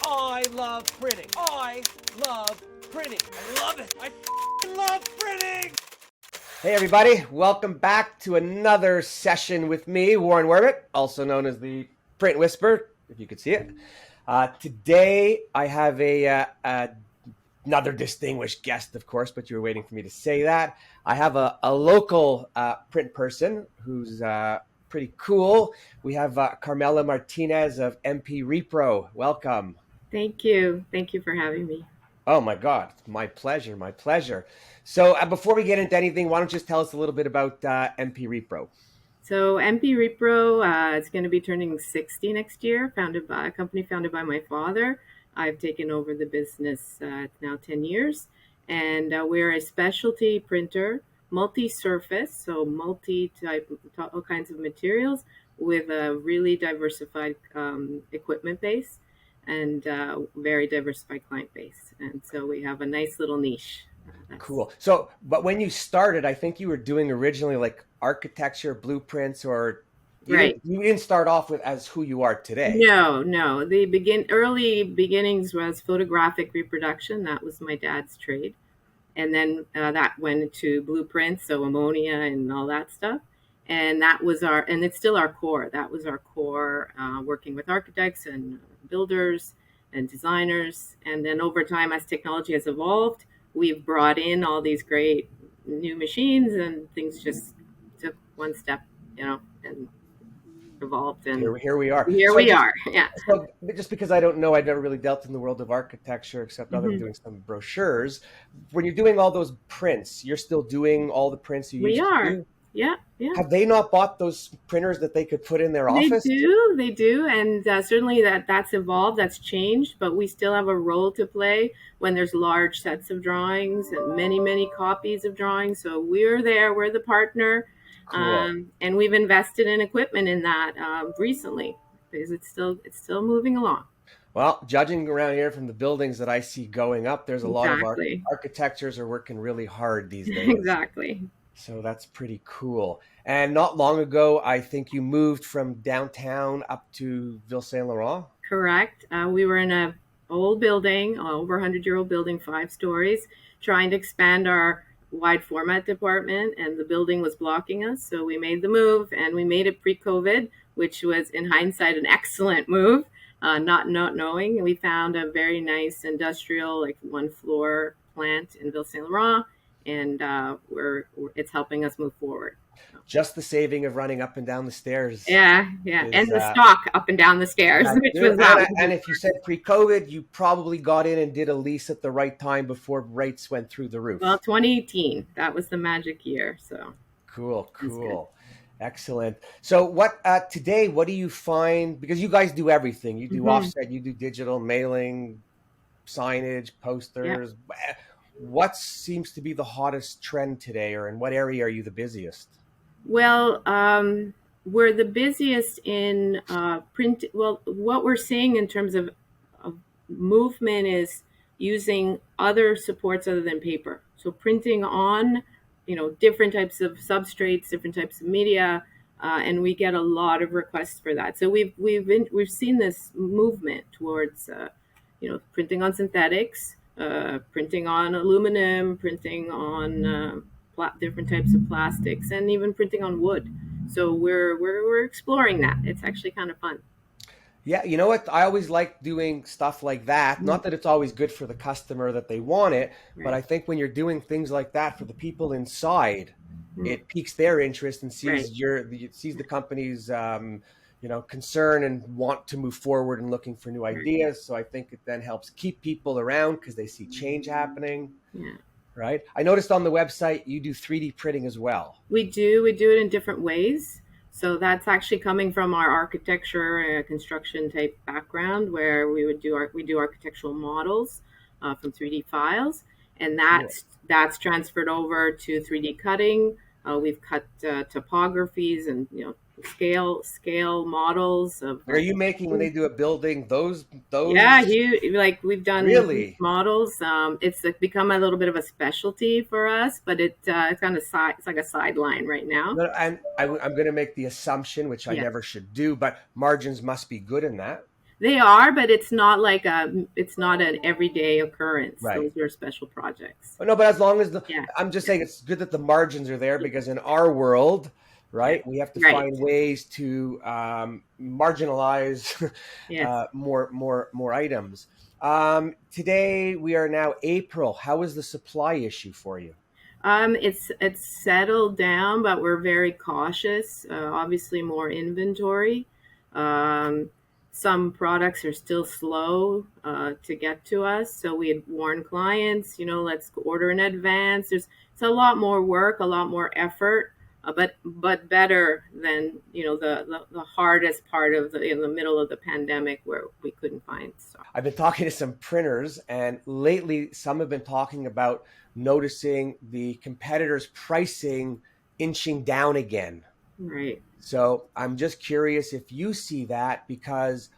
I love printing. I love printing. I love it. I love printing. Hey everybody, welcome back to another session with me, Warren Werbitt, also known as the Print Whisperer, if you could see it. Today I have another distinguished guest, of course, but you were waiting for me to say that. I have a local print person who's pretty cool. We have Carmela Martinez of MP Repro. Welcome. Thank you. Thank you for having me. Oh my God, my pleasure, my pleasure. So before we get into anything, why don't you just tell us a little bit about MP Repro? So MP Repro is going to be turning 60 next year. Founded by a company founded by my father. I've taken over the business now 10 years, and we're a specialty printer, multi-surface, so multi-type, all kinds of materials with a really diversified equipment base and very diversified client base. And so we have a nice little niche. Cool. So, but when you started, I think you were doing originally like architecture, blueprints, or Right. you didn't start off with as who you are today. No. The early beginnings was photographic reproduction. That was my dad's trade, and then that went to blueprints, so ammonia and all that stuff. And it's still our core. That was our core, working with architects and builders and designers. And then over time, as technology has evolved, we've brought in all these great new machines, and things just took one step, and evolved, and Here we are. here we are. Yeah. So just because I don't know, I've never really dealt in the world of architecture except other than Mhm. doing some brochures. When you're doing all those prints, you're still doing all the prints you We used to are. do. Yeah, yeah. Have they not bought those printers that they could put in their office? They do, and certainly that's evolved, that's changed. But we still have a role to play when there's large sets of drawings and many copies of drawings. So we're there, we're the partner, Cool. and we've invested in equipment in that recently because it's still moving along. Well, judging around here from the buildings that I see going up, there's a lot of Exactly, architectures are working really hard these days. exactly. So that's pretty cool. And not long ago, I think you moved from downtown up to Ville Saint Laurent. Correct. We were in a old building, over 100-year-old building, 5 stories, trying to expand our wide format department, and the building was blocking us. So we made the move, and we made it pre-COVID, which was, in hindsight, an excellent move. Not knowing, we found a very nice industrial, like one floor plant in Ville Saint Laurent, and it's helping us move forward. Just the saving of running up and down the stairs Yeah, and is the stock up and down the stairs, that's which good. was And if you said pre-COVID, you probably got in and did a lease at the right time before rates went through the well, roof. 2018, that was the magic year. So Cool, it's good. cool. Excellent. So what today, what do you find? Because you guys do everything. You do Hmm. offset, you do digital mailing, signage, Yeah. posters. What seems to be the hottest trend today, or in what area are you the busiest? Well, we're the busiest in print. Well, what we're seeing in terms of movement is using other supports other than paper. So printing on, different types of substrates, different types of media, and we get a lot of requests for that. So we've seen this movement towards, printing on synthetics, printing on aluminum, printing on different types of plastics, and even printing on wood. So we're exploring that. It's actually kind of fun. Yeah, you know what? I always like doing stuff like that. Mhm. Not that it's always good for the customer that they want it, but Right. I think when you're doing things like that for the people inside, Mhm. it piques their interest and Right. sees the company's concern and want to move forward and looking for new Right. ideas. So I think it then helps keep people around because they see change happening, Yeah. right? I noticed on the website you do 3D printing as well. We do it in different ways. So that's actually coming from our architecture construction type background, where we do architectural models from 3D files, and Cool. that's transferred over to 3D cutting. We've cut topographies and scale models of Are you making when they do a building yeah, those like we've done really? models. It's like become a little bit of a specialty for us, but it's kind of it's like a sideline right now. No, and I'm going to make the assumption, which I Yeah. never should do, but margins must be good in that. They are, but it's not like it's not an everyday occurrence. Right. Those are special projects. But no, but as long as Yeah. I'm just saying it's good that the margins are there, because in our world, Yeah. right, we have to Right. find ways to marginalize Yes. more items. Today we are now April. How is the supply issue for you? It's settled down, but we're very cautious. Obviously, more inventory. Um, some products are still slow to get to us, so we had warned clients, let's order in advance. It's a lot more work, a lot more effort, but better than the hardest part of in the middle of the pandemic where we couldn't find stuff. I've been talking to some printers, and lately some have been talking about noticing the competitors' pricing inching down again. Right, So I'm just curious if you see that, because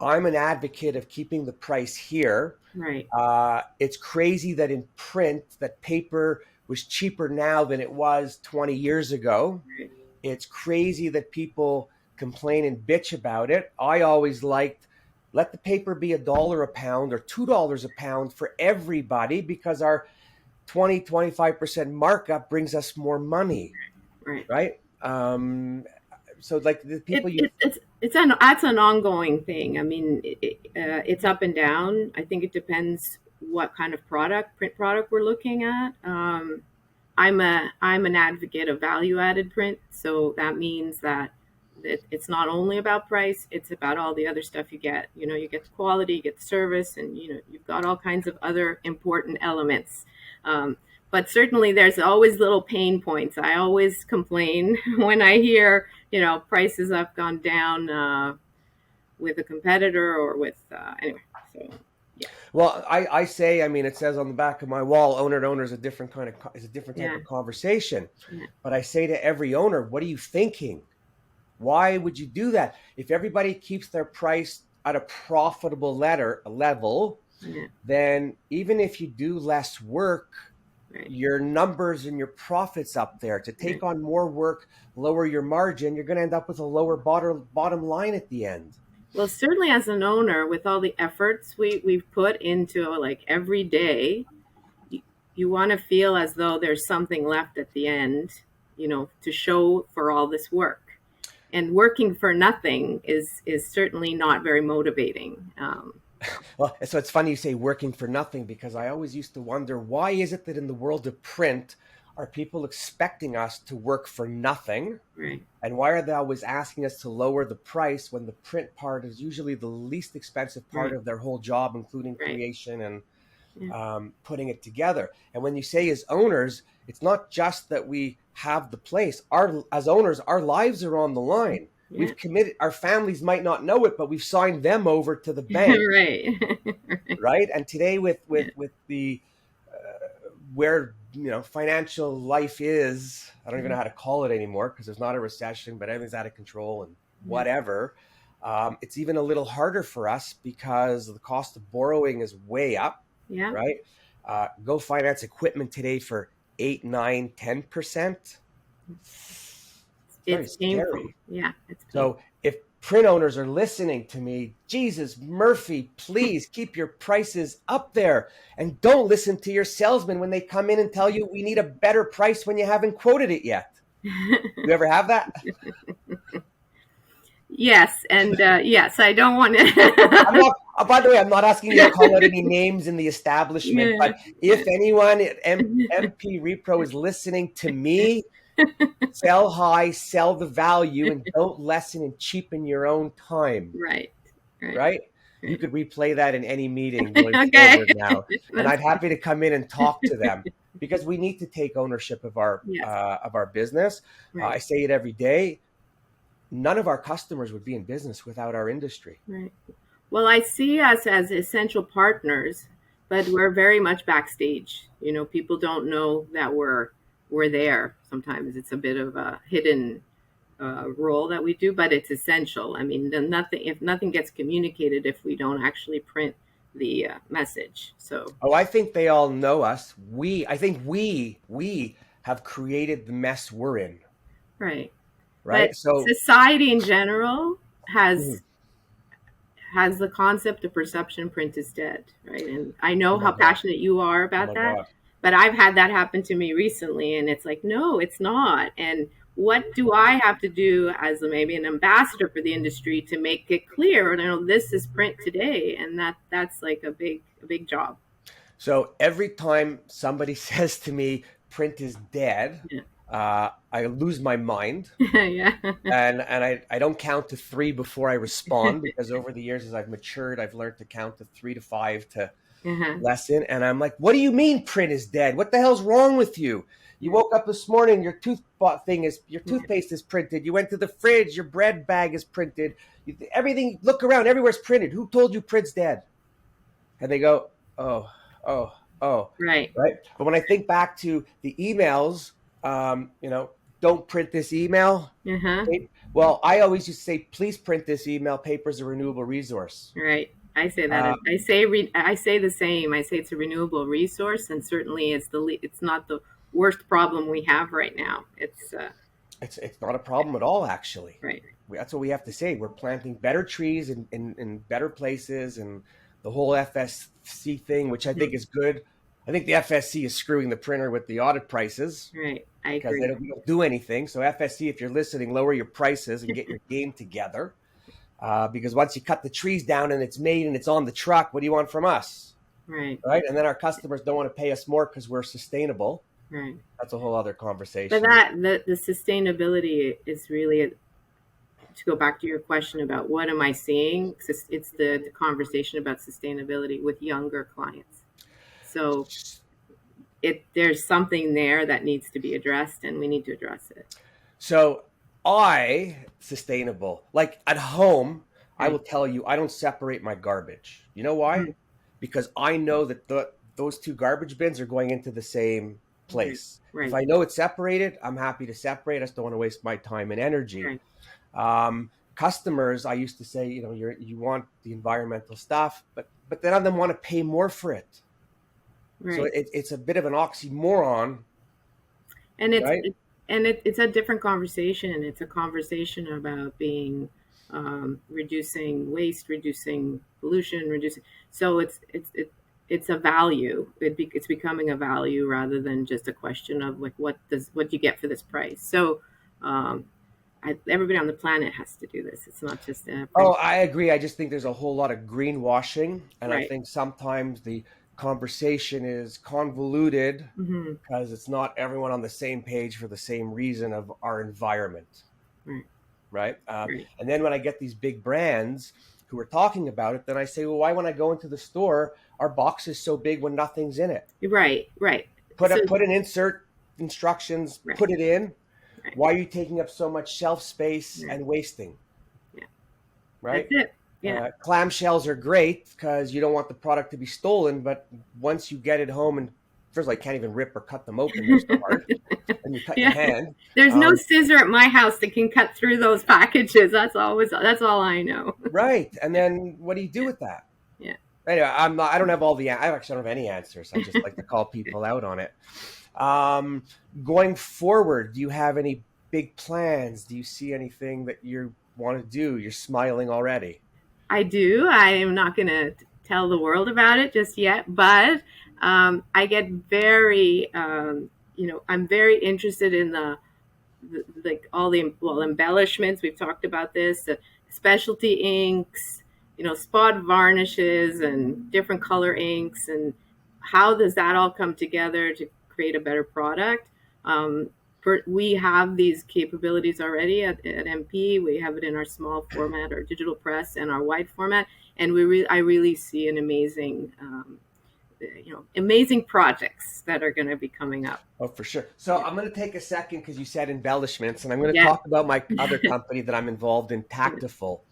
I'm an advocate of keeping the price here. right, It's crazy that in print, that paper was cheaper now than it was 20 years ago. right, It's crazy that people complain and bitch about it. I always liked, let the paper be $1 a pound or $2 a pound for everybody, because our 20-25% markup brings us more money, right. right? So like the people you That's an ongoing thing. I mean, it's up and down. I think it depends what kind of print product we're looking at. I'm an advocate of value added print, so that means that it's not only about price; it's about all the other stuff you get. You get the quality, you get the service, and you've got all kinds of other important elements. But certainly, there's always little pain points. I always complain when I hear prices have gone down with a competitor or with anyway. So yeah, Well, I say, I mean, it says on the back of my wall, owner to owner is a different is a different type yeah, of conversation. yeah, But I say to every owner, what are you thinking? Why would you do that? If everybody keeps their price at a profitable level, yeah, then even if you do less work, right, your numbers and your profits up there. To take right. on more work, lower your margin, you're going to end up with a lower bottom line at the end. Well, certainly as an owner, with all the efforts we've put into like every day, you want to feel as though there's something left at the end, to show for all this work. And working for nothing is certainly not very motivating. Well, so it's funny you say working for nothing, because I always used to wonder, why is it that in the world of print are people expecting us to work for nothing? Right. And why are they always asking us to lower the price when the print part is usually the least expensive part Right. of their whole job, including Right. creation and Yeah. putting it together? And when you say as owners, it's not just that we have the place. As owners, our lives are on the line. Yeah. We've committed, our families might not know it, but we've signed them over to the bank, Right. right? And today with Yeah. the where financial life is, I don't even know how to call it anymore, because there's not a recession, but everything's out of control and whatever. It's even a little harder for us because the cost of borrowing is way up, Yeah. right? Go finance equipment today for 8, 9, 10%. It's very It's painful. scary. Yeah. It's So painful. if print owners are listening to me, Jesus, Murphy, please keep your prices up there, and don't listen to your salesman when they come in and tell you we need a better price when you haven't quoted it yet. You ever have that? Yes, and yes, I don't want to. I'm not, by the way, I'm not asking you to call out any names in the establishment, Yeah. but if anyone at MP Repro is listening to me, sell high, sell the value, and don't lessen and cheapen your own time, Right. Right. right? You could replay that in any meeting going Okay. forward now. And That's I'd happy to come in and talk to them, because we need to take ownership of our yes. business. I Right. say it every day. None of our customers would be in business without our industry. Right. Well, I see us as essential partners, but we're very much backstage. People don't know that we're there. Sometimes it's a bit of a hidden role that we do, but it's essential. I mean, if nothing gets communicated if we don't actually print the message. So Oh, I think they all know us. I think we have created the mess we're in, right. But right? So society in general has has the concept of perception print is dead, right? And I know Oh my how God. passionate you are Oh about my that, God. but I've had that happen to me recently, and it's like, no, it's not. And what do I have to do as maybe an ambassador for the industry to make it clear, you know, this is print today, and that's like a big job. So every time somebody says to me, print is dead, Yeah. I lose my mind. Yeah. And I don't count to three before I respond, because over the years, as I've matured, I've learned to count to 3 to 5 to Uh-huh. lessen. And I'm like, what do you mean print is dead? What the hell's wrong with you? You Yeah. woke up this morning, your your Yeah. toothpaste is printed. You went to the fridge, your bread bag is printed. Everything, look around, everywhere's printed. Who told you print's dead? And they go, oh, oh, oh, Right. right. But when I think back to the emails, you know, don't print this email. Uh-huh. Well, I always used to say, please print this email. Paper is a renewable resource. Right. I say that. Uh, I say the same. I say it's a renewable resource, and certainly it's not the worst problem we have right now. it's not a problem at all, actually. Right. That's what we have to say. We're planting better trees in better places, and the whole FSC thing, which I think is good. I think the FSC is screwing the printer with the audit prices, Right. I because they agree. don't do anything. So FSC, if you're listening, lower your prices and get your game together. Because once you cut the trees down and it's made and it's on the truck, what do you want from us? Right. Right? And then our customers don't want to pay us more because we're sustainable. Right. That's a whole other conversation. But the sustainability is really, to go back to your question about what am I seeing? It's the conversation about sustainability with younger clients. So there's something there that needs to be addressed, and we need to address it. So sustainable. Like at home, I will tell you, I don't separate my garbage. You know why? Mm. Because I know that those two garbage bins are going into the same place. Right. If I know it's separated, I'm happy to separate. I just don't want to waste my time and energy. Right. Customers, I used to say, you know, you want the environmental stuff, but then of them want to pay more for it. Right. So it's a bit of an oxymoron. And right? it's a different conversation. It's a conversation about reducing waste, reducing pollution, reducing. So it's a value. It's becoming a value rather than just a question of like what you get for this price. So everybody on the planet has to do this. It's not just Oh, I agree. I just think there's a whole lot of greenwashing, and I Right. think sometimes the conversation is convoluted Mm-hmm. because it's not everyone on the same page for the same reason of our environment, Right. right? Right. And then when I get these big brands who are talking about it, then I say, well, why when I go into the store, our box is so big when nothing's in it? Right. Right. Put So, an insert instructions, Right. put it in. Right. Why are you taking up so much shelf space Right. and wasting? Yeah. Right? That's it. Yeah. Clamshells are great because you don't want the product to be stolen, but once you get it home, and first of all, you can't even rip or cut them open, they're so hard, and you cut your Yeah. hand. There's no scissor at my house that can cut through those packages. That's all I know. Right, and then what do you do with that? Yeah. Anyway, I don't have all the. I actually don't have any answers. I just like to call people out on it. Going forward, do you have any big plans? Do you see anything that you want to do? You're smiling already. I do. I am not going to tell the world about it just yet, but I get very, I'm very interested in like all the embellishments. We've talked about this, the specialty inks, spot varnishes and different color inks, and how does that all come together to create a better product? We have these capabilities already at MP. We have it in our small format, our digital press, and our wide format, and I really see an amazing projects that are going to be coming up. Oh, for sure. So I'm going to take a second because you said embellishments, and I'm going to talk about my other company that I'm involved in, Tactiful.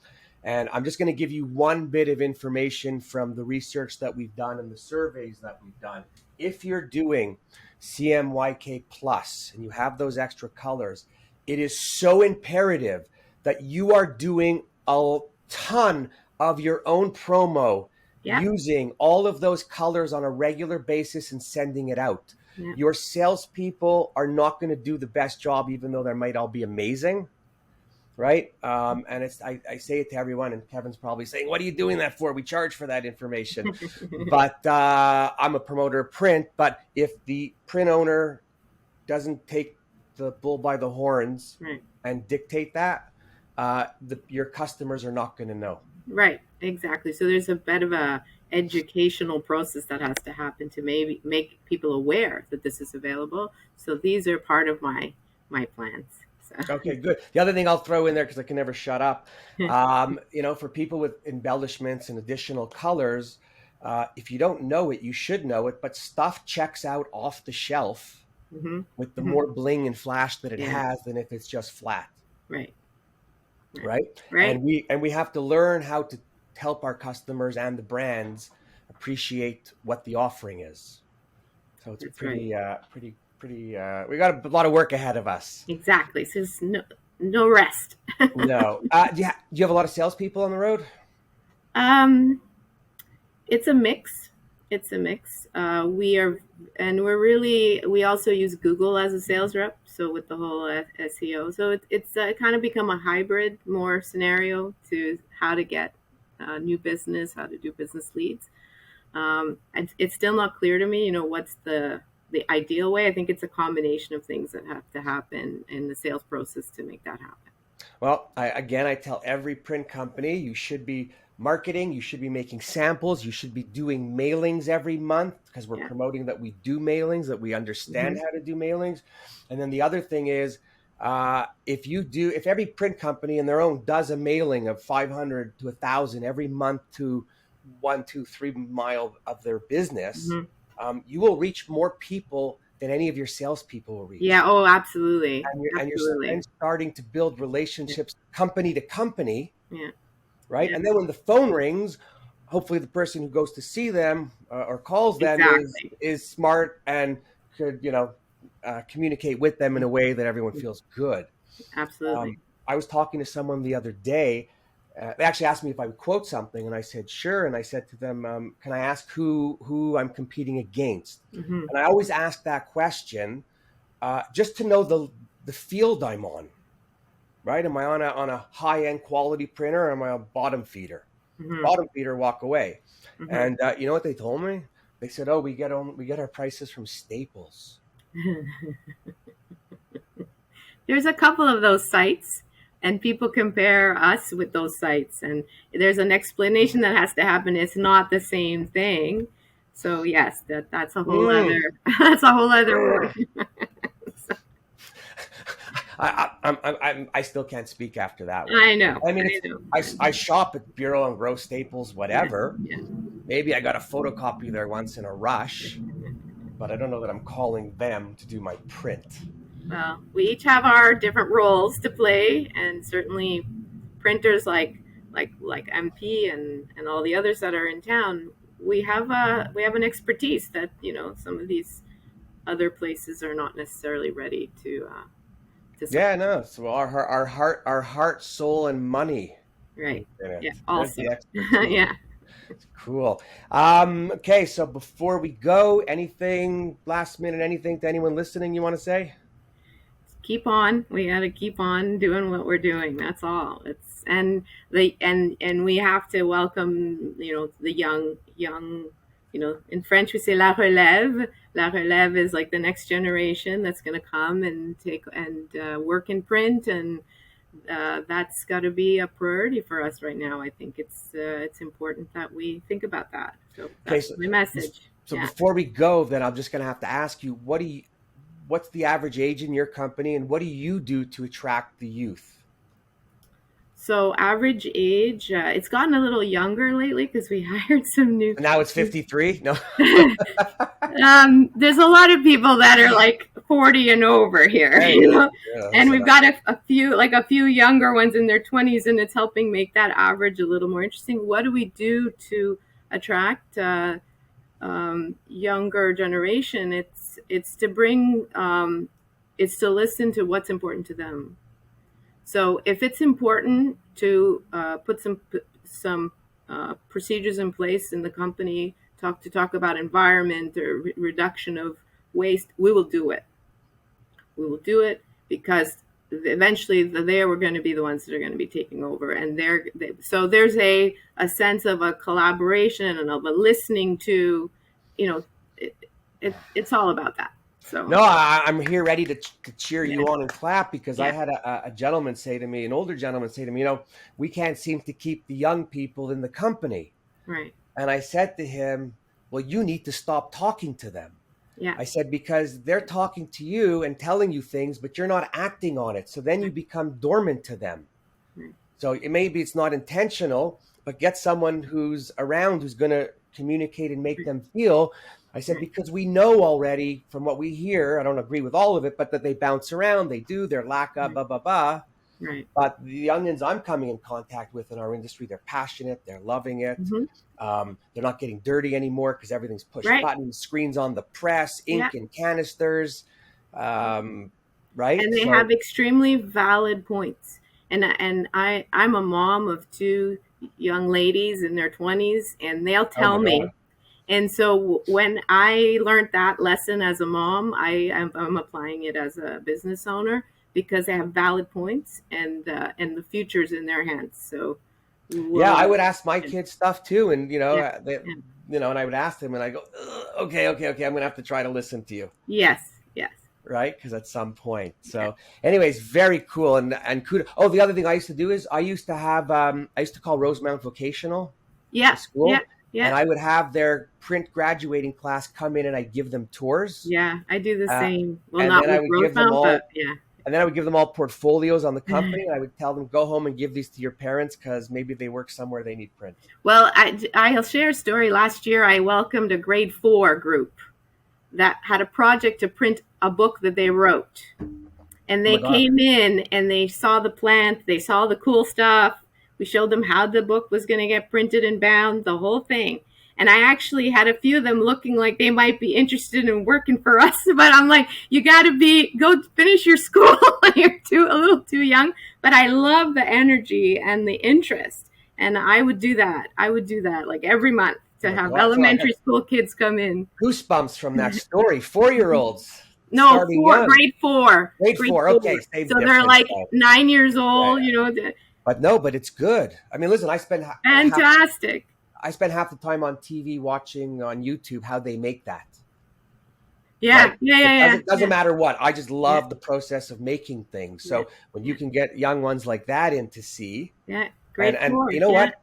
And I'm just going to give you one bit of information from the research that we've done and the surveys that we've done. If you're doing CMYK Plus and you have those extra colors, it is so imperative that you are doing a ton of your own promo using all of those colors on a regular basis and sending it out. Your salespeople are not going to do the best job, even though they might all be amazing, right? And I say it to everyone, and Kevin's probably saying, "What are you doing that for? We charge for that information." But I'm a promoter of print. But if the print owner doesn't take the bull by the horns Right. and dictate that, your customers are not going to know. Right, exactly. So there's a bit of a educational process that has to happen to maybe make people aware that this is available. So these are part of my plans. So Okay, good. The other thing I'll throw in there, because I can never shut up, for people with embellishments and additional colors, if you don't know it, you should know it. But stuff checks out off the shelf hmm with the hmm more bling and flash that it yeah, has than if it's just flat, right, right, right? right. And we have to learn how to help our customers and the brands appreciate what the offering is. So it's That's right. pretty. We got a lot of work ahead of us. Exactly. So there's no rest. No. Do you have a lot of salespeople on the road? um, it's a mix. It's a mix. We also use Google as a sales rep. So with the whole SEO, so it's kind of become a hybrid more scenario to how to get new business, how to do business leads. It's still not clear to me, what's the ideal way. I think it's a combination of things that have to happen in the sales process to make that happen. Well, I tell every print company you should be marketing, you should be making samples, you should be doing mailings every month because we're Yeah. promoting that we do mailings, that we understand hmm how to do mailings. And then the other thing is, if every print company in their own does a mailing of 500 to 1,000 every month to 1, 2, 3 mile of their business, hmm you will reach more people than any of your salespeople will Yeah. reach. Oh, absolutely. And you're Absolutely. then starting to build Yeah. relationships company to company, Yeah. right? Yeah. And then when the phone rings, hopefully the person who goes to see them or calls them Exactly. is smart and could communicate with them in a way that everyone feels good. Absolutely. um, I was talking to someone the other day. They actually asked me if I would quote something, and I said sure. And I said to them, "Can I ask who I'm competing against?" hmm And I always ask that question just to know the field I'm on. Right? Am I on a high end quality printer, or am I a bottom feeder? hmm Bottom feeder, walk away. hmm And you know what they told me? They said, "Oh, we get our prices from Staples." There's a couple of those sites, and people compare us with those sites, and there's an explanation that has to happen. It's not the same thing. So yes, that's a whole Mm. other that's a whole other world. I still can't speak after that one. I know. I mean, I know. I shop at Bureau and Grow, Staples, Yeah. whatever. Yeah. Maybe I got a photocopy there once in a rush, but I don't know that I'm calling them to do my print. Well, we each have our different roles to play, and certainly printers like MP and all the others that are in town, we have an expertise that some of these other places are not necessarily ready to Yeah, support. no. So our heart, soul, and money is Right. in Yeah. it. There's Also. the expertise. Yeah. Cool. Okay, so before we go, anything last minute, anything to anyone listening you want to say? Keep on. We got to keep on doing what we're doing. That's all. It's and we have to welcome the young. In French we say la relève. La relève is like the next generation that's going to come and take and work in print, and that's got to be a priority for us right now. I think it's important that we think about that. So Okay, that's my message. so Yeah. before we go, then I'm just going to have to ask you, what's the average age in your company, and what do you do to attract the youth? So average age, it's gotten a little younger lately because we hired some new. Now it's 53? No. There's a lot of people that are like 40 and over here, Hey, yeah, and listen, we've got a few younger ones in their 20s, and it's helping make that average a little more interesting. What do we do to attract younger generation? It's to bring, it's to listen to what's important to them. So if it's important to put some procedures in place in the company, talk about environment or reduction of waste, we will do it. We will do it because eventually they were going to be the ones that are going to be taking over, and so there's a sense of a collaboration and of a listening to, it's all about that. So no, I'm here ready to cheer you on and clap, because I Yeah. had a gentleman say to me, an older gentleman say to me, we can't seem to keep the young people in the company. Right. And I said to him, well, you need to stop talking to them. Yeah. I said, because they're talking to you and telling you things, but you're not acting on it. So then you become dormant to them. Right. So maybe it's not intentional, but get someone who's around who's going to communicate and make them feel. I said, because we know already from what we hear, I don't agree with all of it, but that they bounce around, they do, they're lacquer, blah, blah, blah. Right. But the youngins I'm coming in contact with in our industry, they're passionate, they're loving it. They're not getting dirty anymore because everything's push buttons, screens on the press, ink in canisters, right? And they have extremely valid points. And I'm a mom of two young ladies in their 20s, and they'll tell me. And so when I learned that lesson as a mom, I'm applying it as a business owner, because they have valid points, and the future's in their hands. So I would ask my kids stuff too, and and I would ask them, and I go, okay, I'm gonna have to try to listen to you. Yes. Right, because at some point. So, anyways, very cool, and kudos. Oh, the other thing I used to do is I used to call Rosemount Vocational School. Yeah. And I would have their print graduating class come in, and I'd give them tours. Yeah, I do the same. Well, and not then with Rosemount, but yeah. And then I would give them all portfolios on the company, and I would tell them, go home and give these to your parents, because maybe they work somewhere they need print. Well, I'll share a story. Last year, I welcomed a grade 4 group that had a project to print a book that they wrote. And they came in and they saw the plant, they saw the cool stuff. We showed them how the book was going to get printed and bound, the whole thing. And I actually had a few of them looking like they might be interested in working for us. But I'm like, you got to go finish your school. You're a little too young. But I love the energy and the interest. And I would do that. Like every month to have elementary school kids come in. Goosebumps from that story. 4-year-olds. No, grade 4. Grade 4. Okay. So they're like 9 years old, But it's good. I mean, listen, I spend fantastic. I spend half the time on TV watching on YouTube how they make that. Yeah, It doesn't matter what. I just love the process of making things. So when you can get young ones like that in to see. Yeah, great. And you know what?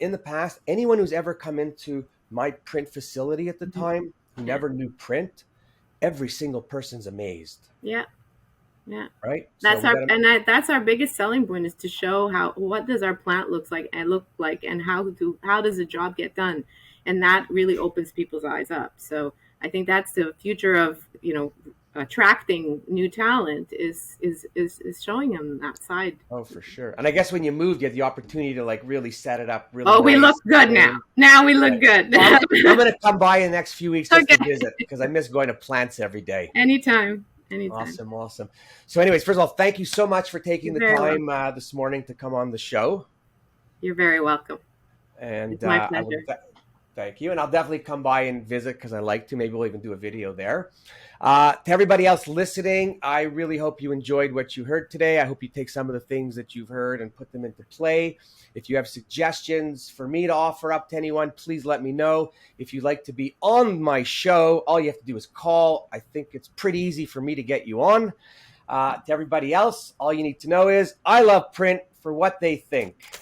In the past, anyone who's ever come into my print facility at the time who never knew print, every single person's amazed. Yeah. Right. That's our biggest selling point, is to show what does our plant look like, and how does the job get done, and that really opens people's eyes up. So I think that's the future of attracting new talent is showing them that side. Oh, for sure. And I guess when you moved, you had the opportunity to like really set it up. Really. Oh, we look good now. Now we look good. Well, I'm going to come by in the next few weeks just to visit, because I miss going to plants every day. Anytime. Awesome. So anyways, first of all, thank you so much for taking the time this morning to come on the show. You're very welcome. And it's my pleasure. Thank you. And I'll definitely come by and visit, because I like to. Maybe we'll even do a video there. To everybody else listening, I really hope you enjoyed what you heard today. I hope you take some of the things that you've heard and put them into play. If you have suggestions for me to offer up to anyone, please let me know. If you'd like to be on my show, all you have to do is call. I think it's pretty easy for me to get you on. To everybody else, all you need to know is I love print for what they think.